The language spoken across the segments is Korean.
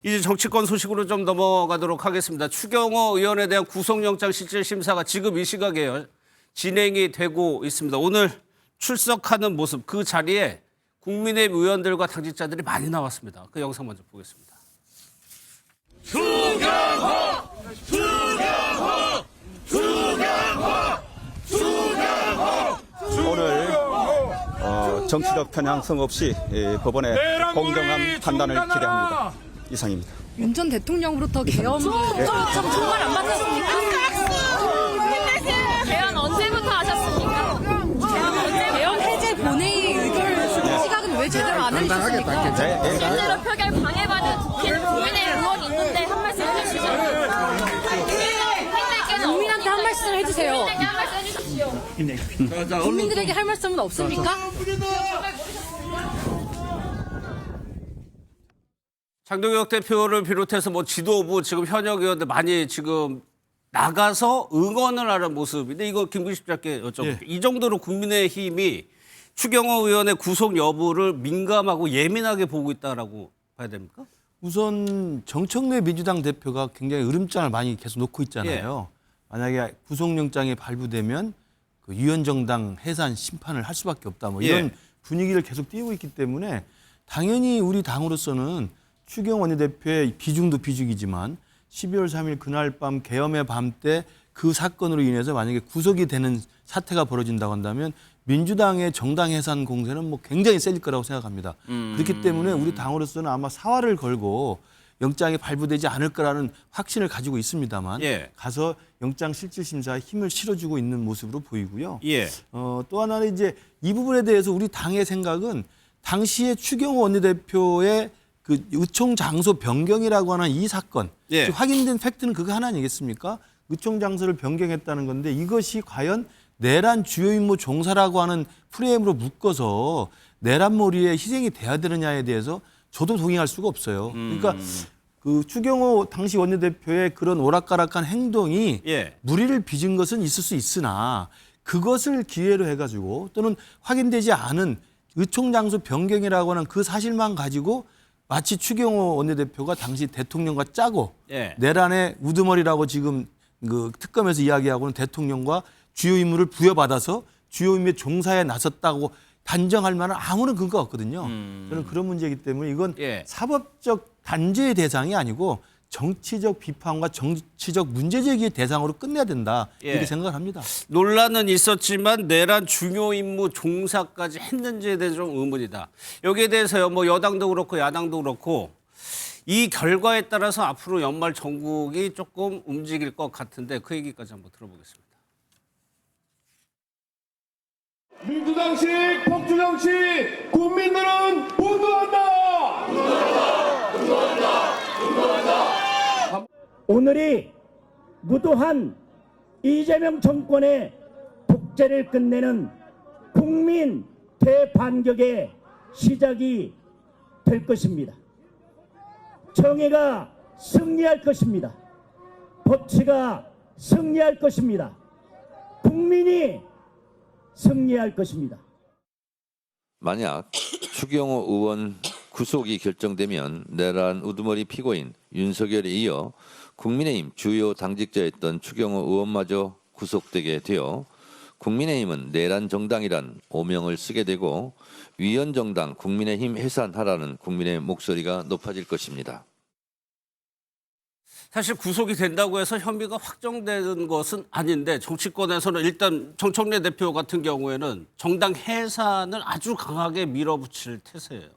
이제 정치권 소식으로 좀 넘어가도록 하겠습니다. 추경호 의원에 대한 구속영장 실질 심사가 지금 이 시각에 진행이 되고 있습니다. 오늘 출석하는 모습, 그 자리에 국민의힘 의원들과 당직자들이 많이 나왔습니다. 그 영상 먼저 보겠습니다. 추경호! 추경호! 추경호! 추경호! 오늘 정치적 편향성 없이 법원의 공정한 판단을 기대합니다. 이상입니다. 윤 전 대통령으로부터 계엄을 정말 안 받았습니까? 개헌 언제부터 하셨습니까? 계엄 해제 본회의 의결 시각은 왜 제대로 안 해주셨습니까? 실제로 표결 방해받은 국회는 국민의 의원이 있는데 한 말씀 해주시죠. 국민한테 한 말씀 해주세요. 국민에게 한 말씀 해주십시오. 국민들에게 할 말씀은 없습니까? 장동혁 대표를 비롯해서 지도부 지금 현역 의원들 많이 지금 나가서 응원을 하는 모습인데 이거 김구식 짧게 여쭤볼게요. 이 정도로 국민의힘이 추경호 의원의 구속 여부를 민감하고 예민하게 보고 있다라고 봐야 됩니까? 우선 정청래 민주당 대표가 굉장히 으름장을 많이 계속 놓고 있잖아요. 만약에 구속영장이 발부되면 그 유연정당 해산 심판을 할 수밖에 없다. 이런 분위기를 계속 띄우고 있기 때문에 당연히 우리 당으로서는 추경호 원내대표의 비중도 비중이지만 12월 3일 그날 밤 계엄의 밤 때 그 사건으로 인해서 만약에 구속이 되는 사태가 벌어진다고 한다면 민주당의 정당 해산 공세는 굉장히 세질 거라고 생각합니다. 그렇기 때문에 우리 당으로서는 아마 사활을 걸고 영장이 발부되지 않을 거라는 확신을 가지고 있습니다만 가서 영장 실질 심사에 힘을 실어주고 있는 모습으로 보이고요. 또 하나는 이제 이 부분에 대해서 우리 당의 생각은 당시에 추경호 원내대표의 그 의총 장소 변경이라고 하는 이 사건, 확인된 팩트는 그거 하나 아니겠습니까? 의총 장소를 변경했다는 건데 이것이 과연 내란 주요 임무 종사라고 하는 프레임으로 묶어서 내란몰이에 희생이 돼야 되느냐에 대해서 저도 동의할 수가 없어요. 그러니까 그 추경호 당시 원내대표의 그런 오락가락한 행동이 무리를 빚은 것은 있을 수 있으나 그것을 기회로 해가지고 또는 확인되지 않은 의총 장소 변경이라고 하는 그 사실만 가지고 마치 추경호 원내대표가 당시 대통령과 짜고 내란의 우두머리라고 지금 그 특검에서 이야기하고는 대통령과 주요 임무를 부여받아서 주요 임무에 종사에 나섰다고 단정할 만한 아무런 근거가 없거든요. 저는 그런 문제이기 때문에 이건 사법적 단죄의 대상이 아니고 정치적 비판과 정치적 문제제기의 대상으로 끝내야 된다. 이렇게 생각을 합니다. 논란은 있었지만 내란 중요 임무 종사까지 했는지에 대해서 좀 의문이다. 여기에 대해서요. 여당도 그렇고 야당도 그렇고 이 결과에 따라서 앞으로 연말 전국이 조금 움직일 것 같은데 그 얘기까지 한번 들어보겠습니다. 민주당식 폭주정치 국민들은 분노한다! 분노한다! 오늘이 무도한 이재명 정권의 독재를 끝내는 국민 대반격의 시작이 될 것입니다. 정의가 승리할 것입니다. 법치가 승리할 것입니다. 국민이 승리할 것입니다. 만약 추경호 의원 구속이 결정되면 내란 우두머리 피고인 윤석열에 이어 국민의힘 주요 당직자였던 추경호 의원마저 구속되게 되어 국민의힘은 내란 정당이란 오명을 쓰게 되고 위헌정당 국민의힘 해산하라는 국민의 목소리가 높아질 것입니다. 사실 구속이 된다고 해서 혐의가 확정되는 것은 아닌데 정치권에서는 일단 정청래 대표 같은 경우에는 정당 해산을 아주 강하게 밀어붙일 태세예요.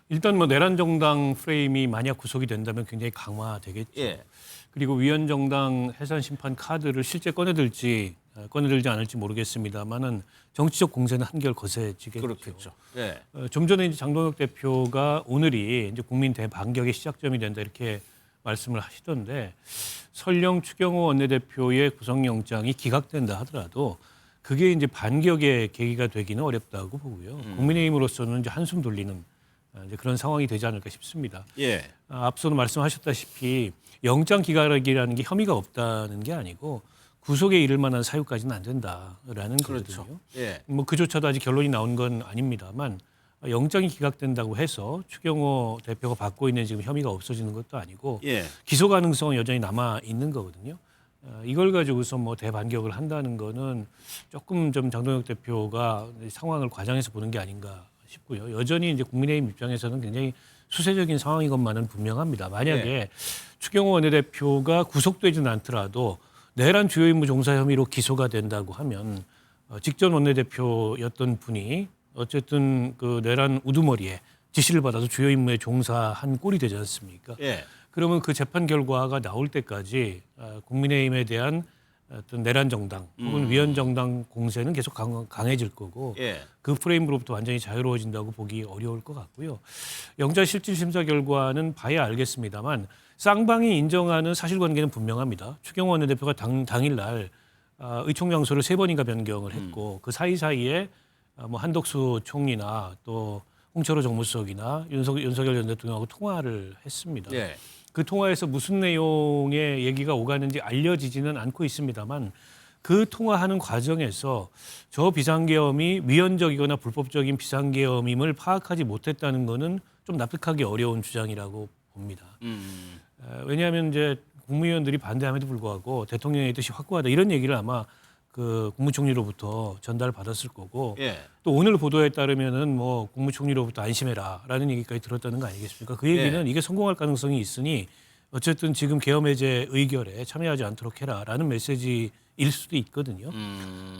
일단 내란 정당 프레임이 만약 구속이 된다면 굉장히 강화되겠죠. 그리고 위헌정당 해산 심판 카드를 실제 꺼내들지 않을지 모르겠습니다만은 정치적 공세는 한결 거세지겠죠. 그렇겠죠. 좀 전에 이제 장동혁 대표가 오늘이 이제 국민 대반격의 시작점이 된다 이렇게 말씀을 하시던데 설령 추경호 원내대표의 구속영장이 기각된다 하더라도 그게 이제 반격의 계기가 되기는 어렵다고 보고요. 국민의힘으로서는 이제 한숨 돌리는 이제 그런 상황이 되지 않을까 싶습니다. 앞서도 말씀하셨다시피 영장 기각이라는 게 혐의가 없다는 게 아니고 구속에 이를 만한 사유까지는 안 된다라는 거거든요. 그조차도 아직 결론이 나온 건 아닙니다만 영장이 기각된다고 해서 추경호 대표가 받고 있는 지금 혐의가 없어지는 것도 아니고 예. 기소 가능성은 여전히 남아 있는 거거든요. 이걸 가지고서 뭐 대반격을 한다는 거는 조금 좀 장동혁 대표가 상황을 과장해서 보는 게 아닌가 싶고요. 여전히 이제 국민의힘 입장에서는 굉장히 수세적인 상황인 것만은 분명합니다. 만약에 추경호 원내대표가 구속되지는 않더라도 내란 주요 임무 종사 혐의로 기소가 된다고 하면 직전 원내대표였던 분이 어쨌든 그 내란 우두머리에 지시를 받아서 주요 임무에 종사한 꼴이 되지 않습니까? 예. 그러면 그 재판 결과가 나올 때까지 국민의힘에 대한 어떤 내란 정당 혹은 위헌 정당 공세는 계속 강해질 거고 예. 그 프레임으로부터 완전히 자유로워진다고 보기 어려울 것 같고요. 영장 실질 심사 결과는 봐야 알겠습니다만 쌍방이 인정하는 사실관계는 분명합니다. 추경호 원내대표가 당일날 의총 장소를 3번인가 변경을 했고 그 사이사이에 뭐 한덕수 총리나 또 홍철호 정무수석이나 윤석열 전 대통령하고 통화를 했습니다. 예. 그 통화에서 무슨 내용의 얘기가 오가는지 알려지지는 않고 있습니다만 그 통화하는 과정에서 저 비상계엄이 위헌적이거나 불법적인 비상계엄임을 파악하지 못했다는 것은 좀 납득하기 어려운 주장이라고 봅니다. 왜냐하면 이제 국무위원들이 반대함에도 불구하고 대통령의 뜻이 확고하다 이런 얘기를 아마 그 국무총리로부터 전달받았을 거고 예. 또 오늘 보도에 따르면은 뭐 국무총리로부터 안심해라라는 얘기까지 들었다는 거 아니겠습니까? 그 얘기는 이게 성공할 가능성이 있으니 어쨌든 지금 계엄 해제 의결에 참여하지 않도록 해라라는 메시지일 수도 있거든요.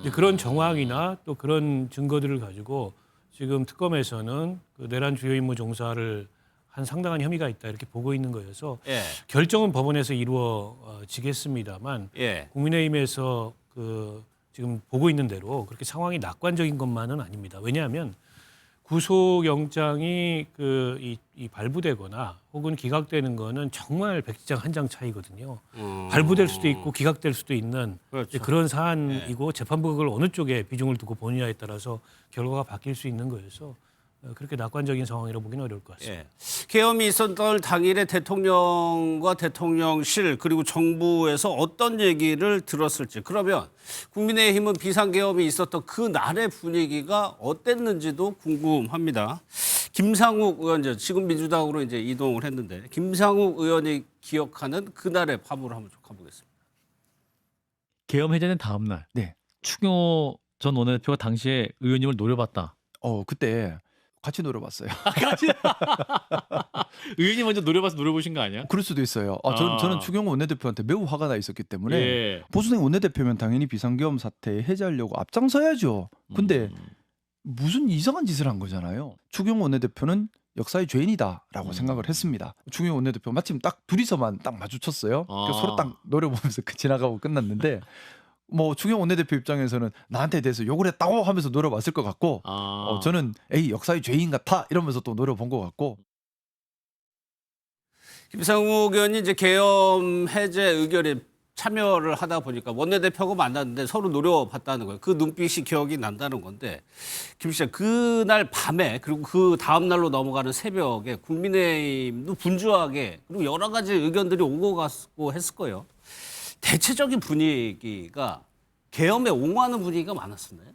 이제 그런 정황이나 또 그런 증거들을 가지고 지금 특검에서는 그 내란 주요 임무 종사를 한 상당한 혐의가 있다 이렇게 보고 있는 거여서 예. 결정은 법원에서 이루어지겠습니다만 예. 국민의힘에서 그 지금 보고 있는 대로 그렇게 상황이 낙관적인 것만은 아닙니다. 왜냐하면 구속영장이 이 발부되거나 혹은 기각되는 거는 정말 백지장 한 장 차이거든요. 발부될 수도 있고 기각될 수도 있는 그렇죠. 그런 사안이고 재판부가 그걸 어느 쪽에 비중을 두고 보느냐에 따라서 결과가 바뀔 수 있는 거여서 그렇게 낙관적인 상황이라고 보기는 어려울 것 같습니다. 예. 계엄이 있었던 당일에 대통령과 대통령실 그리고 정부에서 어떤 얘기를 들었을지 그러면 국민의힘은 비상계엄이 있었던 그 날의 분위기가 어땠는지도 궁금합니다. 김상욱 의원 지금 민주당으로 이제 이동을 했는데 김상욱 의원이 기억하는 그날의 밤으로 한번 좀 가보겠습니다. 계엄 해제는 다음 날. 네. 추경호 전 원내대표가 당시에 의원님을 노려봤다. 그때 같이 노려봤어요. 의원님 먼저 노려봐서 노려보신 거 아니야? 그럴 수도 있어요. 저는 추경호 원내대표한테 매우 화가 나 있었기 때문에 예. 보수당 원내대표면 당연히 비상계엄 사태 해제하려고 앞장서야죠. 근데 무슨 이상한 짓을 한 거잖아요. 추경호 원내대표는 역사의 죄인이다라고 생각을 했습니다. 추경호 원내대표 마침 딱 둘이서만 딱 마주쳤어요. 그래서 서로 딱 노려보면서 지나가고 끝났는데 뭐 추경호 원내대표 입장에서는 나한테 대해서 욕을 했다고 하면서 노려봤을 것 같고 저는 역사의 죄인 같아 이러면서 또 노려본 것 같고. 김상욱 의원이 이제 계엄 해제 의결에 참여를 하다 보니까 원내대표하고 만났는데 서로 노려봤다는 거예요. 그 눈빛이 기억이 난다는 건데 김 씨, 그날 밤에 그리고 그 다음 날로 넘어가는 새벽에 국민의힘도 분주하게 그리고 여러 가지 의견들이 오고 갔고 했을 거예요. 대체적인 분위기가 계엄에 옹호하는 분위기가 많았었나요?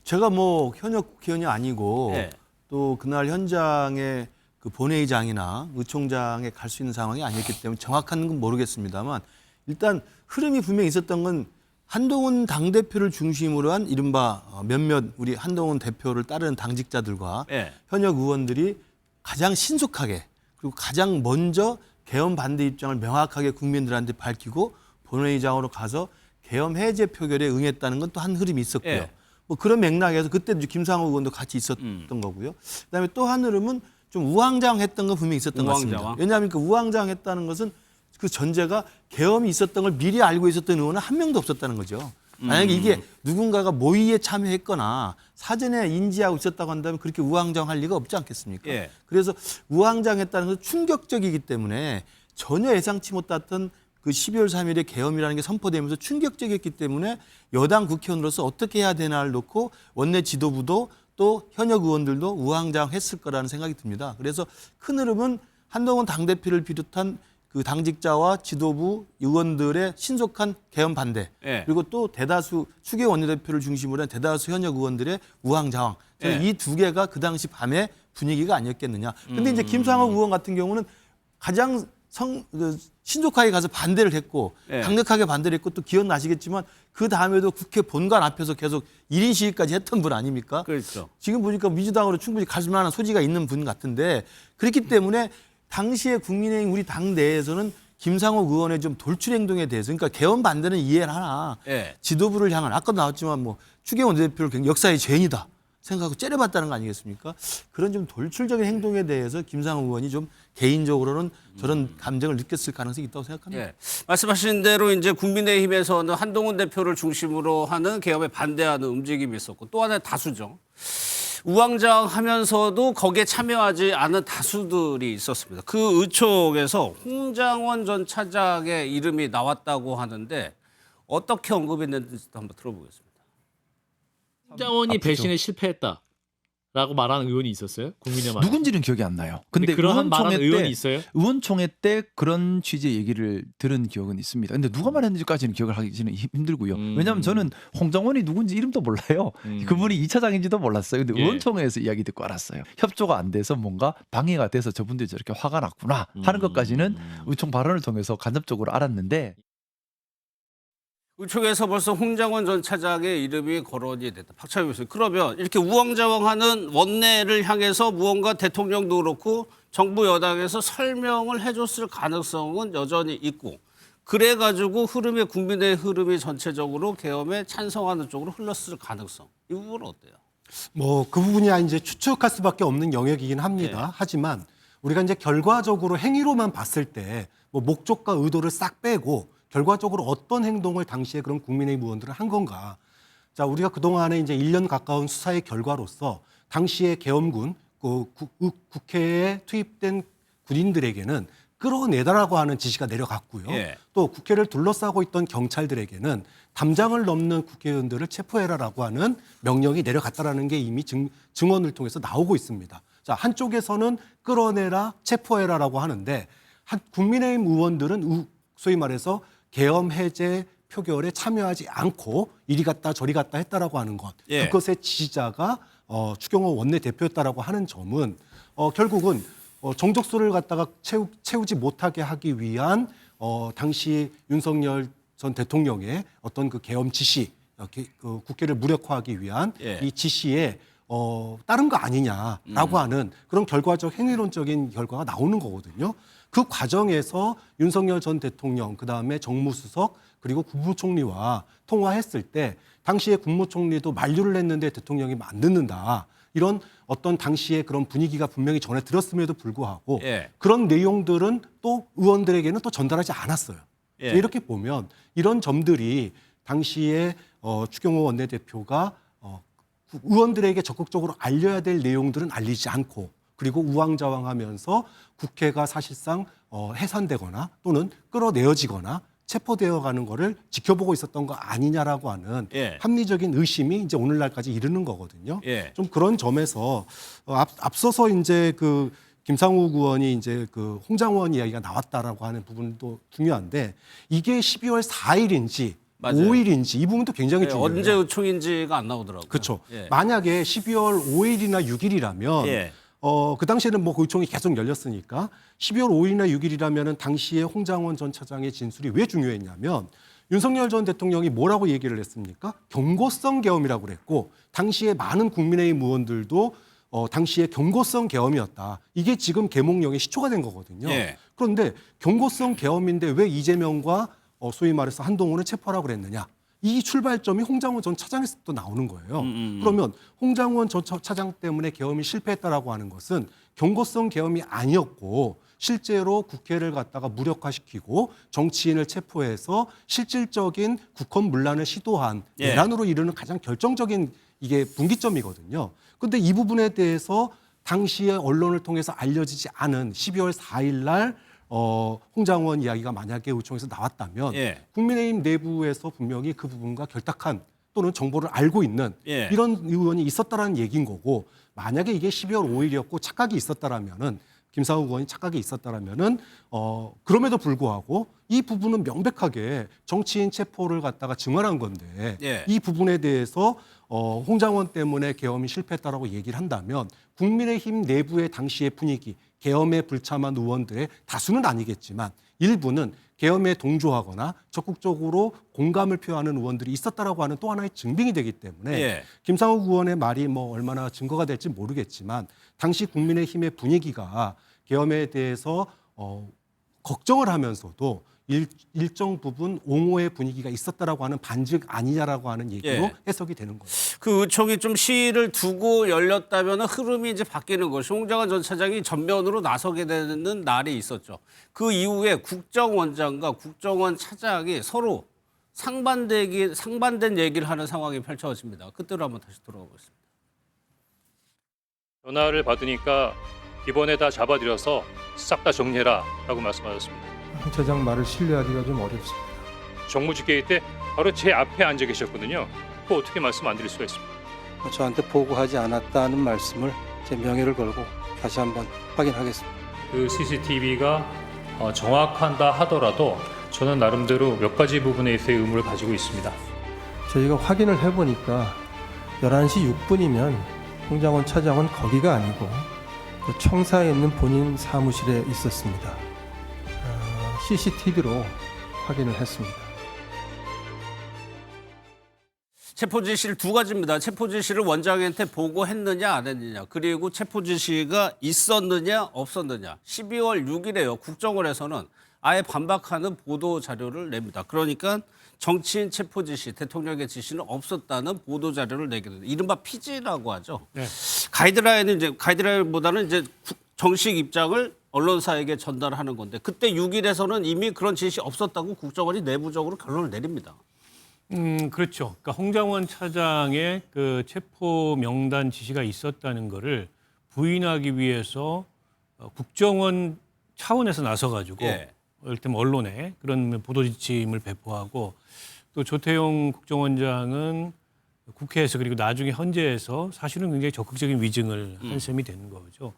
제가 뭐 현역 국회의원이 아니고 네. 또 그날 현장에 그 본회의장이나 의총장에 갈 수 있는 상황이 아니었기 때문에 정확한 건 모르겠습니다만 일단 흐름이 분명히 있었던 건 한동훈 당대표를 중심으로 한 이른바 몇몇 우리 한동훈 대표를 따르는 당직자들과 네. 현역 의원들이 가장 신속하게 그리고 가장 먼저 계엄 반대 입장을 명확하게 국민들한테 밝히고 본회의장으로 가서 계엄 해제 표결에 응했다는 건 또 한 흐름이 있었고요. 예. 뭐 그런 맥락에서 그때 김상욱 의원도 같이 있었던 거고요. 그다음에 또 한 흐름은 좀 우왕좌왕했던 건 분명히 있었던 것 같습니다. 왜냐하면 그 우왕좌왕했다는 것은 그 전제가 계엄이 있었던 걸 미리 알고 있었던 의원은 한 명도 없었다는 거죠. 만약에 이게 누군가가 모의에 참여했거나 사전에 인지하고 있었다고 한다면 그렇게 우왕좌왕할 리가 없지 않겠습니까? 예. 그래서 우왕좌왕했다는 것은 충격적이기 때문에 전혀 예상치 못했던 그 12월 3일에 계엄이라는 게 선포되면서 충격적이었기 때문에 여당 국회의원으로서 어떻게 해야 되나를 놓고 원내 지도부도 또 현역 의원들도 우왕좌왕했을 거라는 생각이 듭니다. 그래서 큰 흐름은 한동훈 당대표를 비롯한 그 당직자와 지도부 의원들의 신속한 계엄 반대 예. 그리고 또 대다수 추경호 원내대표를 중심으로 한 대다수 현역 의원들의 우왕좌왕 저는 예. 이 두 개가 그 당시 밤에 분위기가 아니었겠느냐. 근데 이제 김상호 의원 같은 경우는 가장 신속하게 가서 반대를 했고 예. 강력하게 반대를 했고 또 기억나시겠지만 그 다음에도 국회 본관 앞에서 계속 1인 시위까지 했던 분 아닙니까? 그렇죠. 지금 보니까 민주당으로 충분히 갈 만한 소지가 있는 분 같은데 그렇기 때문에 당시에 국민의힘 우리 당 내에서는 김상호 의원의 좀 돌출 행동에 대해서 그러니까 개헌 반대는 이해를 하나 예. 지도부를 향한 아까도 나왔지만 뭐 추경호 대표를 굉장히 역사의 죄인이다 생각하고 째려봤다는 거 아니겠습니까? 그런 좀 돌출적인 행동에 대해서 김상호 의원이 좀 개인적으로는 저런 감정을 느꼈을 가능성이 있다고 생각합니다. 예. 말씀하신 대로 이제 국민의힘에서는 한동훈 대표를 중심으로 하는 개헌에 반대하는 움직임이 있었고 또 하나의 다수죠. 우왕좌왕하면서도 거기에 참여하지 않은 다수들이 있었습니다. 그 의총에서 홍장원 전 차장의 이름이 나왔다고 하는데 어떻게 언급했는지 한번 들어보겠습니다. 홍장원이 배신에 실패했다라고 말하는 의원이 있었어요? 국민의 말. 누군지는 기억이 안 나요. 근데 그러한 말하는 의원총회 의원이 때 있어요? 의원총회 때 그런 취지의 얘기를 들은 기억은 있습니다. 근데 누가 말했는지까지는 기억을 하기는 힘들고요. 왜냐하면 저는 홍장원이 누군지 이름도 몰라요. 그분이 2차장인지도 몰랐어요. 근데 예. 의원총회에서 이야기 듣고 알았어요. 협조가 안 돼서 뭔가 방해가 돼서 저분들이 저렇게 화가 났구나 하는 것까지는 의총 발언을 통해서 간접적으로 알았는데 의총에서 벌써 홍장원 전 차장의 이름이 거론이 됐다. 박찬호 교수님. 그러면 이렇게 우왕좌왕하는 원내를 향해서 무언가 대통령도 그렇고 정부 여당에서 설명을 해줬을 가능성은 여전히 있고 그래가지고 흐름의 국민의 흐름이 전체적으로 계엄에 찬성하는 쪽으로 흘렀을 가능성. 이 부분은 어때요? 뭐 그 부분이 이제 추측할 수밖에 없는 영역이긴 합니다. 네. 하지만 우리가 이제 결과적으로 행위로만 봤을 때 뭐 목적과 의도를 싹 빼고 결과적으로 어떤 행동을 당시에 그런 국민의힘 의원들은 한 건가. 자, 우리가 그동안에 이제 1년 가까운 수사의 결과로서 당시에 계엄군, 국회에 투입된 군인들에게는 끌어내다라고 하는 지시가 내려갔고요. 예. 또 국회를 둘러싸고 있던 경찰들에게는 담장을 넘는 국회의원들을 체포해라라고 하는 명령이 내려갔다라는 게 이미 증언을 통해서 나오고 있습니다. 자, 한쪽에서는 끌어내라, 체포해라라고 하는데 국민의힘 의원들은 소위 말해서 계엄 해제 표결에 참여하지 않고 이리 갔다 저리 갔다 했다라고 하는 것. 예. 그것의 지지자가 추경호 원내대표였다라고 하는 점은 결국은 정족수를 갖다가 채우지 못하게 하기 위한 당시 윤석열 전 대통령의 어떤 그 계엄 지시, 그 국회를 무력화하기 위한 예. 이 지시에 따른 거 아니냐라고 하는 그런 결과적 행위론적인 결과가 나오는 거거든요. 그 과정에서 윤석열 전 대통령, 그다음에 정무수석, 그리고 국무총리와 통화했을 때 당시에 국무총리도 만류를 했는데 대통령이 안 듣는다. 이런 어떤 당시에 그런 분위기가 분명히 전해 들었음에도 불구하고 예. 그런 내용들은 또 의원들에게는 또 전달하지 않았어요. 예. 이렇게 보면 이런 점들이 당시에 추경호 원내대표가 의원들에게 적극적으로 알려야 될 내용들은 알리지 않고 그리고 우왕좌왕하면서 국회가 사실상 해산되거나 또는 끌어내어지거나 체포되어 가는 거를 지켜보고 있었던 거 아니냐라고 하는 예. 합리적인 의심이 이제 오늘날까지 이르는 거거든요. 예. 좀 그런 점에서 앞서서 이제 그 김상욱 의원이 이제 그 홍장원 이야기가 나왔다라고 하는 부분도 중요한데 이게 12월 4일인지 맞아요. 5일인지 이 부분도 굉장히 예, 중요해요. 언제 의총인지가 안 나오더라고요. 그렇죠. 예. 만약에 12월 5일이나 6일이라면 예. 그 당시에는 뭐 그 의총이 계속 열렸으니까 12월 5일이나 6일이라면은 당시에 홍장원 전 차장의 진술이 왜 중요했냐면 윤석열 전 대통령이 뭐라고 얘기를 했습니까? 경고성 계엄이라고 그랬고 당시에 많은 국민의힘 의원들도 당시에 경고성 계엄이었다. 이게 지금 계몽령의 시초가 된 거거든요. 예. 그런데 경고성 계엄인데 왜 이재명과 소위 말해서 한동훈을 체포하라고 그랬느냐. 이 출발점이 홍장원 전 차장에서부터 나오는 거예요. 그러면 홍장원 전 차장 때문에 계엄이 실패했다라고 하는 것은 경고성 계엄이 아니었고 실제로 국회를 갖다가 무력화시키고 정치인을 체포해서 실질적인 국헌 문란을 시도한 예. 내란으로 이르는 가장 결정적인 이게 분기점이거든요. 그런데 이 부분에 대해서 당시에 언론을 통해서 알려지지 않은 12월 4일 날 홍장원 이야기가 만약에 의총에서 나왔다면 예. 국민의힘 내부에서 분명히 그 부분과 결탁한 또는 정보를 알고 있는 예. 이런 의원이 있었다라는 얘기인 거고 만약에 이게 12월 5일이었고 착각이 있었다라면은 김상욱 의원이 착각이 있었다라면은 그럼에도 불구하고 이 부분은 명백하게 정치인 체포를 갖다가 증언한 건데 예. 이 부분에 대해서 홍장원 때문에 계엄이 실패했다라고 얘기를 한다면 국민의힘 내부의 당시의 분위기, 계엄에 불참한 의원들의 다수는 아니겠지만 일부는 계엄에 동조하거나 적극적으로 공감을 표하는 의원들이 있었다라고 하는 또 하나의 증빙이 되기 때문에 예. 김상욱 의원의 말이 뭐 얼마나 증거가 될지 모르겠지만 당시 국민의힘의 분위기가 계엄에 대해서 걱정을 하면서도 일정 부분 옹호의 분위기가 있었다라고 하는 반증 아니냐라고 하는 얘기로 예. 해석이 되는 거죠. 그 의총이 좀 시일을 두고 열렸다면 흐름이 이제 바뀌는 것이 홍장원 전 차장이 전면으로 나서게 되는 날이 있었죠. 그 이후에 국정원장과 국정원 차장이 서로 상반된 얘기를 하는 상황이 펼쳐집니다. 그때로 한번 다시 돌아가 보겠습니다. 전화를 받으니까 이번에 다 잡아들여서 싹 다 정리해라라고 말씀하셨습니다. 홍 차장 말을 신뢰하기가 좀 어렵습니다. 정무집계회 때 바로 제 앞에 앉아 계셨거든요. 그 어떻게 말씀 안 드릴 수가 있습니까? 저한테 보고하지 않았다는 말씀을 제 명예를 걸고 다시 한번 확인하겠습니다. 그 CCTV가 정확한다 하더라도 저는 나름대로 몇 가지 부분에 있어의 의무를 가지고 있습니다. 저희가 확인을 해보니까 11시 6분이면 홍장원 차장은 거기가 아니고 그 청사에 있는 본인 사무실에 있었습니다. CCTV로 확인을 했습니다. 체포 지시를 두 가지입니다. 체포 지시를 원장한테 보고했느냐 안 했느냐. 그리고 체포 지시가 있었느냐 없었느냐. 12월 6일에요. 국정원에서는 아예 반박하는 보도 자료를 냅니다. 그러니까 정치인 체포 지시, 대통령의 지시는 없었다는 보도 자료를 내게 됩니다. 이른바 피지라고 하죠. 네. 가이드라인보다는 이제 정식 입장을 언론사에게 전달하는 건데 그때 6일에서는 이미 그런 지시 없었다고 국정원이 내부적으로 결론을 내립니다. 그렇죠. 그러니까 홍장원 차장의 그 체포 명단 지시가 있었다는 거를 부인하기 위해서 국정원 차원에서 나서가지고 예. 이를테면 언론에 그런 보도 지침을 배포하고 또 조태용 국정원장은 국회에서 그리고 나중에 헌재에서 사실은 굉장히 적극적인 위증을 한 셈이 되는 거죠.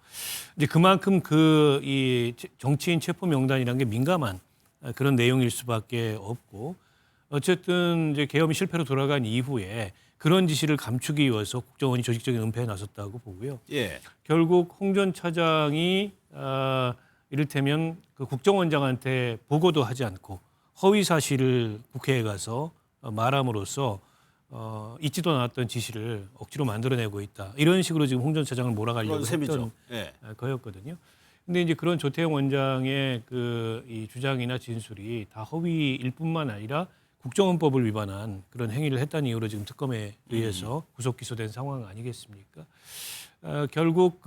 이제 그만큼 이 정치인 체포 명단이라는 게 민감한 그런 내용일 수밖에 없고 어쨌든 이제 계엄이 실패로 돌아간 이후에 그런 지시를 감추기 위해서 국정원이 조직적인 은폐에 나섰다고 보고요. 예. 결국 홍 전 차장이 이를테면 그 국정원장한테 보고도 하지 않고 허위 사실을 국회에 가서 말함으로써 있지도 않았던 지시를 억지로 만들어내고 있다. 이런 식으로 지금 홍 전 차장을 몰아가려고 했던 예. 거였거든요. 근데 이제 그런 조태용 원장의 이 주장이나 진술이 다 허위일 뿐만 아니라 국정원법을 위반한 그런 행위를 했다는 이유로 지금 특검에 의해서 구속 기소된 상황 아니겠습니까? 결국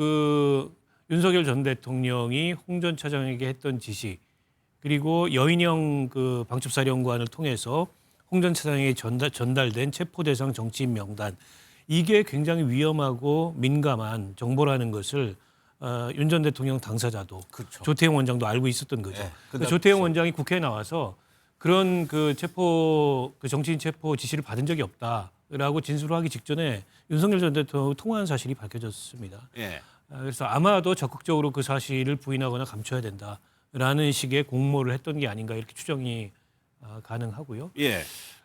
윤석열 전 대통령이 홍 전 차장에게 했던 지시 그리고 여인영 방첩사령관을 통해서 홍 전 차장에게 전달된 체포대상 정치인 명단 이게 굉장히 위험하고 민감한 정보라는 것을 윤 전 대통령 당사자도 그렇죠. 조태용 원장도 알고 있었던 거죠. 네, 그러니까 조태용 원장이 국회에 나와서 그런 정치인 체포 지시를 받은 적이 없다라고 진술을 하기 직전에 윤석열 전 대통령 통화한 사실이 밝혀졌습니다. 예. 그래서 아마도 적극적으로 그 사실을 부인하거나 감춰야 된다라는 식의 공모를 했던 게 아닌가 이렇게 추정이 가능하고요. 예.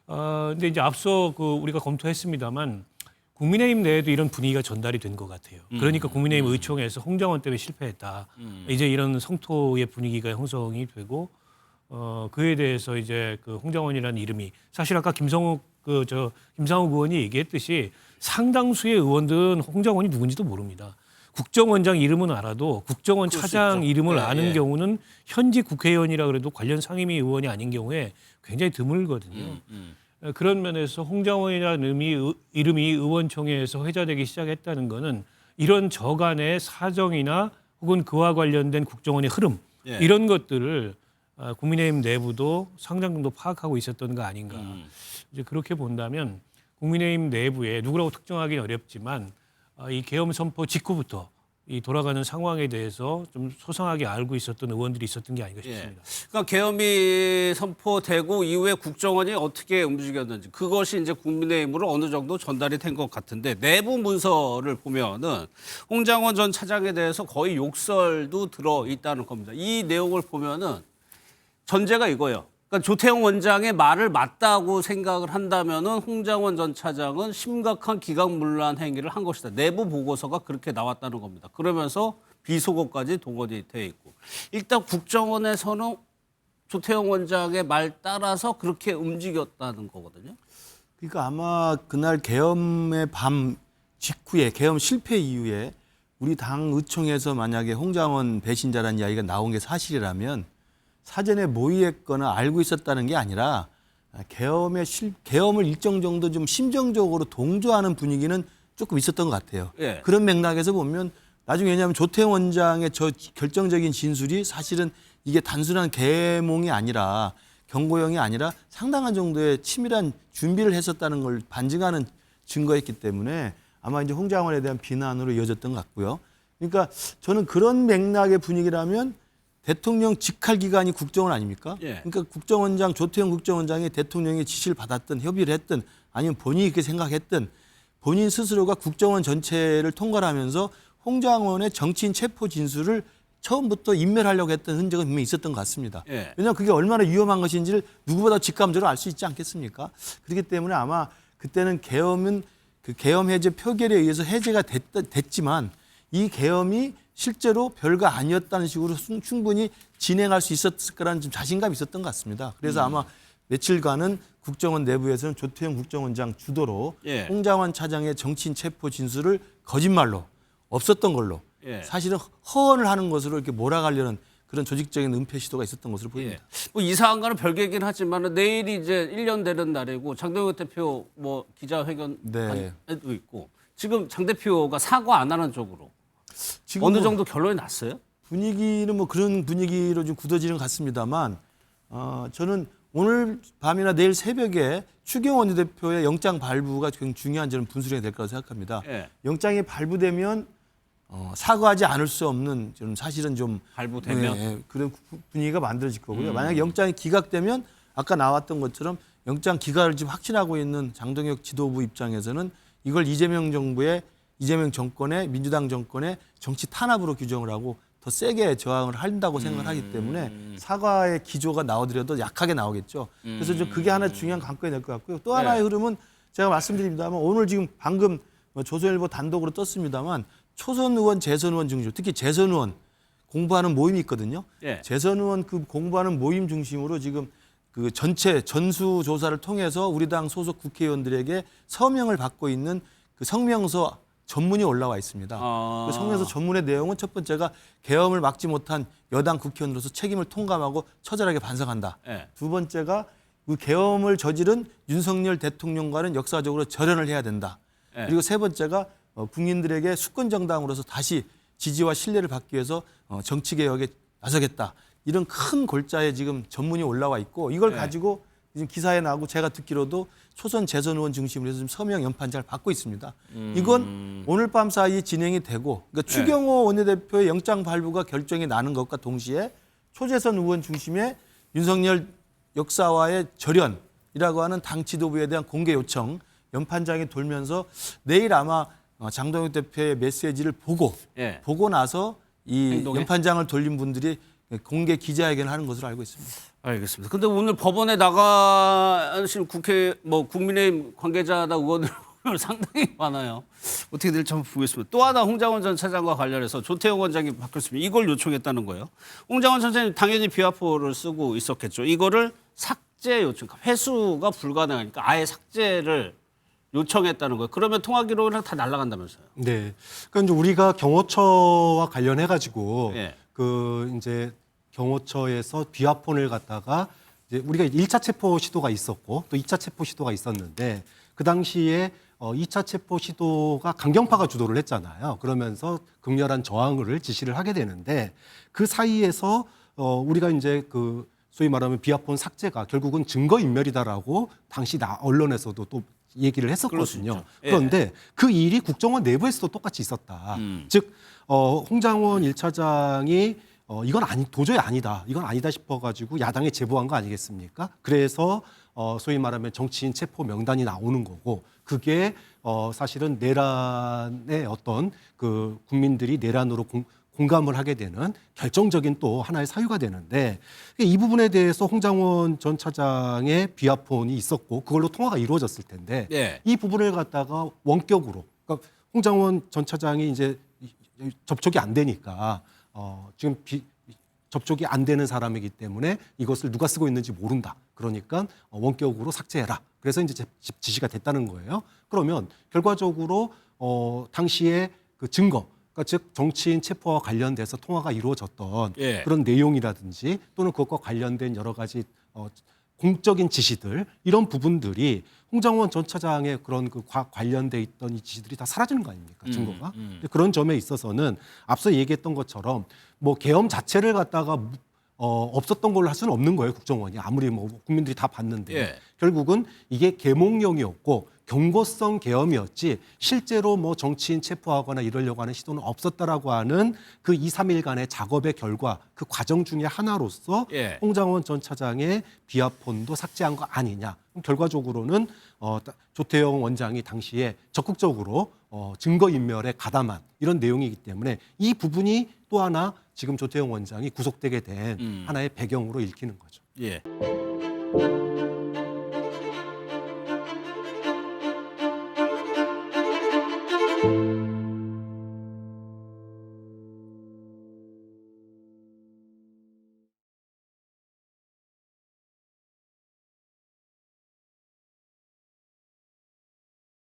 근데 이제 앞서 우리가 검토했습니다만 국민의힘 내에도 이런 분위기가 전달이 된 것 같아요. 그러니까 국민의힘 의총에서 홍장원 때문에 실패했다. 이제 이런 성토의 분위기가 형성이 되고 그에 대해서 이제 홍장원이라는 이름이 사실 아까 김상욱 의원이 얘기했듯이 상당수의 의원들은 홍장원이 누군지도 모릅니다. 국정원장 이름은 알아도 국정원 차장 이름을 아는 경우는 현직 국회의원이라 그래도 관련 상임위 의원이 아닌 경우에 굉장히 드물거든요. 그런 면에서 홍장원이라는 이름이 의원총회에서 회자되기 시작했다는 것은 이런 저간의 사정이나 혹은 그와 관련된 국정원의 흐름 이런 것들을 국민의힘 내부도 상당 정도 파악하고 있었던 거 아닌가. 이제 그렇게 본다면 국민의힘 내부에 누구라고 특정하기는 어렵지만 이 계엄 선포 직후부터 이 돌아가는 상황에 대해서 좀 소상하게 알고 있었던 의원들이 있었던 게 아닌가 예. 싶습니다. 그러니까 계엄이 선포되고 이후에 국정원이 어떻게 움직였는지 그것이 이제 국민의힘으로 어느 정도 전달이 된 것 같은데 내부 문서를 보면은 홍장원 전 차장에 대해서 거의 욕설도 들어 있다는 겁니다. 이 내용을 보면은 전제가 이거예요. 그러니까 조태용 원장의 말을 맞다고 생각을 한다면은 홍장원 전 차장은 심각한 기각문란 행위를 한 것이다. 내부 보고서가 그렇게 나왔다는 겁니다. 그러면서 비속어까지 동원이 돼 있고 일단 국정원에서는 조태용 원장의 말 따라서 그렇게 움직였다는 거거든요. 그러니까 아마 그날 계엄의 밤 직후에 계엄 실패 이후에 우리 당 의총에서 만약에 홍장원 배신자라는 이야기가 나온 게 사실이라면 사전에 모의했거나 알고 있었다는 게 아니라 계엄을 일정 정도 좀 심정적으로 동조하는 분위기는 조금 있었던 것 같아요. 예. 그런 맥락에서 보면 나중에 왜냐하면 조태용 원장의 저 결정적인 진술이 사실은 이게 단순한 계몽이 아니라 경고형이 아니라 상당한 정도의 치밀한 준비를 했었다는 걸 반증하는 증거였기 때문에 아마 이제 홍장원에 대한 비난으로 이어졌던 것 같고요. 그러니까 저는 그런 맥락의 분위기라면 대통령 직할 기관이 국정원 아닙니까? 예. 그러니까 국정원장 조태용 국정원장이 대통령의 지시를 받았든 협의를 했든 아니면 본인이 그렇게 생각했든 본인 스스로가 국정원 전체를 통과하면서 홍장원의 정치인 체포 진술을 처음부터 인멸하려고 했던 흔적은 분명히 있었던 것 같습니다. 예. 왜냐하면 그게 얼마나 위험한 것인지를 누구보다 직감적으로 알 수 있지 않겠습니까? 그렇기 때문에 아마 그때는 계엄은 그 계엄 해제 표결에 의해서 해제가 됐지만 이 계엄이 실제로 별거 아니었다는 식으로 충분히 진행할 수 있었을 거라는 좀 자신감이 있었던 것 같습니다. 그래서 아마 며칠간은 국정원 내부에서는 조태용 국정원장 주도로 예. 홍장원 차장의 정치인 체포 진술을 거짓말로 없었던 걸로 예. 사실은 허언을 하는 것으로 이렇게 몰아가려는 그런 조직적인 은폐 시도가 있었던 것으로 보입니다. 예. 뭐 이상한 거는 별개긴 하지만 내일이 이제 1년 되는 날이고 장동혁 대표 뭐 기자회견도 네. 있고 지금 장 대표가 사과 안 하는 쪽으로 지금 어느 뭐 정도 결론이 났어요? 분위기는 뭐 그런 분위기로 좀 굳어지는 것 같습니다만 저는 오늘 밤이나 내일 새벽에 추경호 원내대표의 영장 발부가 굉장히 중요한 저는 분수령이 될 거라고 생각합니다. 예. 영장이 발부되면 사과하지 않을 수 없는 좀 사실은 좀 발부되면 그런 분위기가 만들어질 거고요. 음. 만약에 영장이 기각되면 아까 나왔던 것처럼 영장 기각을 지금 확신하고 있는 장동혁 지도부 입장에서는 이걸 이재명 정권의 민주당 정권의 정치 탄압으로 규정을 하고 더 세게 저항을 한다고 생각하기 때문에 사과의 기조가 나오더라도 약하게 나오겠죠. 그래서 좀 그게 하나 중요한 관건이 될 것 같고요. 또 하나의 흐름은 제가 말씀드립니다만 오늘 지금 방금 조선일보 단독으로 떴습니다만 초선 의원, 재선 의원 중심으로 특히 재선 의원 공부하는 모임이 있거든요. 예. 재선 의원 그 공부하는 모임 중심으로 지금 그 전체 전수 조사를 통해서 우리 당 소속 국회의원들에게 서명을 받고 있는 그 성명서 전문이 올라와 있습니다. 그 성명서 전문의 내용은 첫 번째가 계엄을 막지 못한 여당 국회의원으로서 책임을 통감하고 처절하게 반성한다. 예. 두 번째가 그 계엄을 저지른 윤석열 대통령과는 역사적으로 절연을 해야 된다. 예. 그리고 세 번째가 국민들에게 수권 정당으로서 다시 지지와 신뢰를 받기 위해서 정치 개혁에 나서겠다. 이런 큰 골자에 지금 전문이 올라와 있고 이걸 가지고 지금 기사에 나오고 제가 듣기로도 초선 재선 의원 중심으로 해서 지금 서명 연판장을 받고 있습니다. 이건 오늘 밤 사이에 진행이 되고 그러니까 추경호 원내대표의 영장 발부가 결정이 나는 것과 동시에 초재선 의원 중심의 윤석열 역사와의 절연이라고 하는 당 지도부에 대한 공개 요청 연판장이 돌면서 내일 아마 장동혁 대표의 메시지를 보고 나서 이 행동에? 연판장을 돌린 분들이 공개 기자회견을 하는 것으로 알고 있습니다. 알겠습니다. 근데 오늘 법원에 나가신 국회 국민의힘 관계자나 의원들 상당히 많아요. 어떻게 될지 한번 보겠습니다. 또 하나 홍장원 전 차장과 관련해서 조태용 원장이 바뀌었습니다. 이걸 요청했다는 거예요. 홍장원 전 차장님 당연히 비화포를 쓰고 있었겠죠. 이거를 삭제 요청, 회수가 불가능하니까 아예 삭제를 요청했다는 거예요. 그러면 통화 기록이랑 다 날아간다면서요? 네. 그러니까 이제 우리가 경호처와 관련해 가지고 예. 그 이제 경호처에서 비화폰을 갖다가 이제 우리가 1차 체포 시도가 있었고 또 2차 체포 시도가 있었는데 그 당시에 2차 체포 시도가 강경파가 주도를 했잖아요. 그러면서 극렬한 저항을 지시를 하게 되는데 그 사이에서 우리가 이제 그 소위 말하면 비화폰 삭제가 결국은 증거인멸이다라고 당시 언론에서도 또 얘기를 그럴 수 했었거든요. 있죠. 예. 그런데 그 일이 국정원 내부에서도 똑같이 있었다. 즉 홍장원 1차장이 이건 도저히 아니다. 이건 아니다 싶어가지고 야당에 제보한 거 아니겠습니까? 그래서 소위 말하면 정치인 체포 명단이 나오는 거고 그게 사실은 내란의 어떤 그 국민들이 내란으로 공감을 하게 되는 결정적인 또 하나의 사유가 되는데 이 부분에 대해서 홍장원 전 차장의 비하폰이 있었고 그걸로 통화가 이루어졌을 텐데 예. 이 부분을 갖다가 원격으로 그러니까 홍장원 전 차장이 이제 접촉이 안 되니까 지금 접촉이 안 되는 사람이기 때문에 이것을 누가 쓰고 있는지 모른다. 그러니까 원격으로 삭제해라. 그래서 이제 지시가 됐다는 거예요. 그러면 결과적으로 당시에 그 증거, 그러니까 즉 정치인 체포와 관련돼서 통화가 이루어졌던 예. 그런 내용이라든지 또는 그것과 관련된 여러 가지 공적인 지시들 이런 부분들이 홍장원 전 차장의 그런 그 관련돼 있던 이 지시들이 다 사라지는 거 아닙니까 증거가 그런 점에 있어서는 앞서 얘기했던 것처럼 뭐 계엄 자체를 갖다가 없었던 걸로 할 수는 없는 거예요 국정원이 아무리 뭐 국민들이 다 봤는데 예. 결국은 이게 계몽령이었고 경고성 계엄이었지 실제로 뭐 정치인 체포하거나 이러려고 하는 시도는 없었다라고 하는 그 2, 3일간의 작업의 결과 그 과정 중에 하나로서 예. 홍장원 전 차장의 비하폰도 삭제한 거 아니냐. 결과적으로는 조태영 원장이 당시에 적극적으로 증거인멸에 가담한 이런 내용이기 때문에 이 부분이 또 하나 지금 조태영 원장이 구속되게 된 하나의 배경으로 읽히는 거죠. 예.